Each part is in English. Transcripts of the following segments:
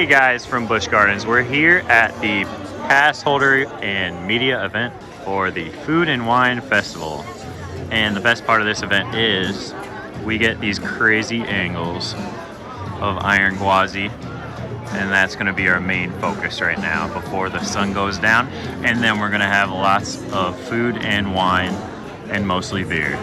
Hey guys from Busch Gardens, we're here at the pass holder and media event for the Food and Wine Festival. And the best part of this event is we get these crazy angles of IRON GWAZI, and that's going to be our main focus right now before the sun goes down. And then we're going to have lots of food and wine and mostly beer.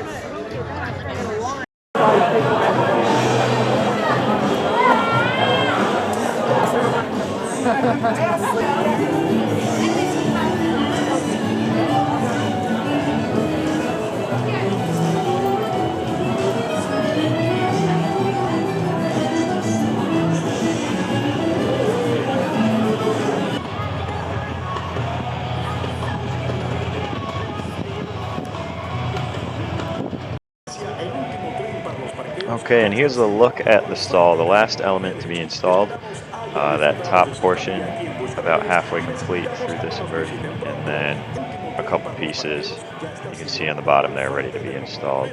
Okay, and here's a look at the stall, the last element to be installed. That top portion about halfway complete through this inversion, and then a couple pieces you can see on the bottom there ready to be installed.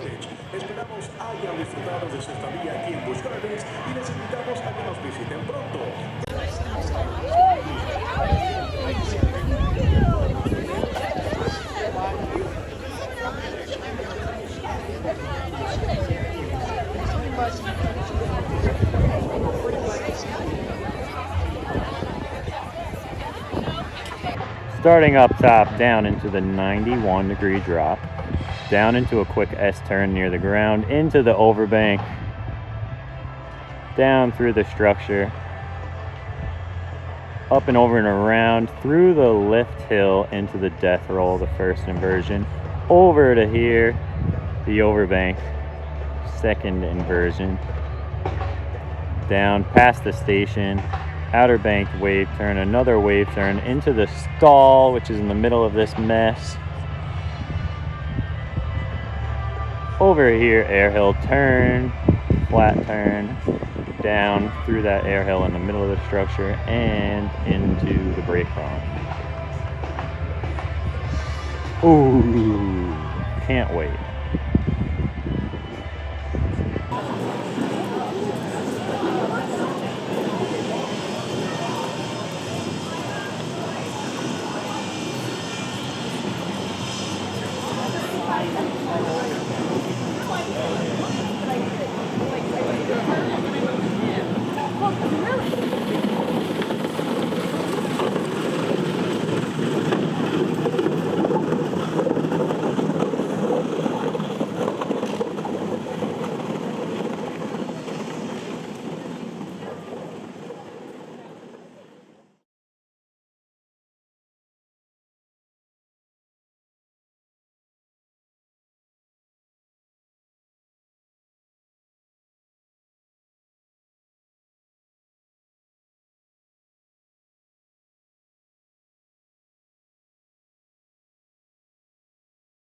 Starting up top, down into the 91-degree drop, down into a quick S-turn near the ground, into the overbank, down through the structure, up and over and around, through the lift hill into the death roll, the first inversion, over to here, the overbank, second inversion, down past the station, outer bank wave turn, another wave turn into the stall, which is in the middle of this mess. Over here, air hill turn, flat turn, down through that air hill in the middle of the structure and into the brake prong. Ooh, can't wait.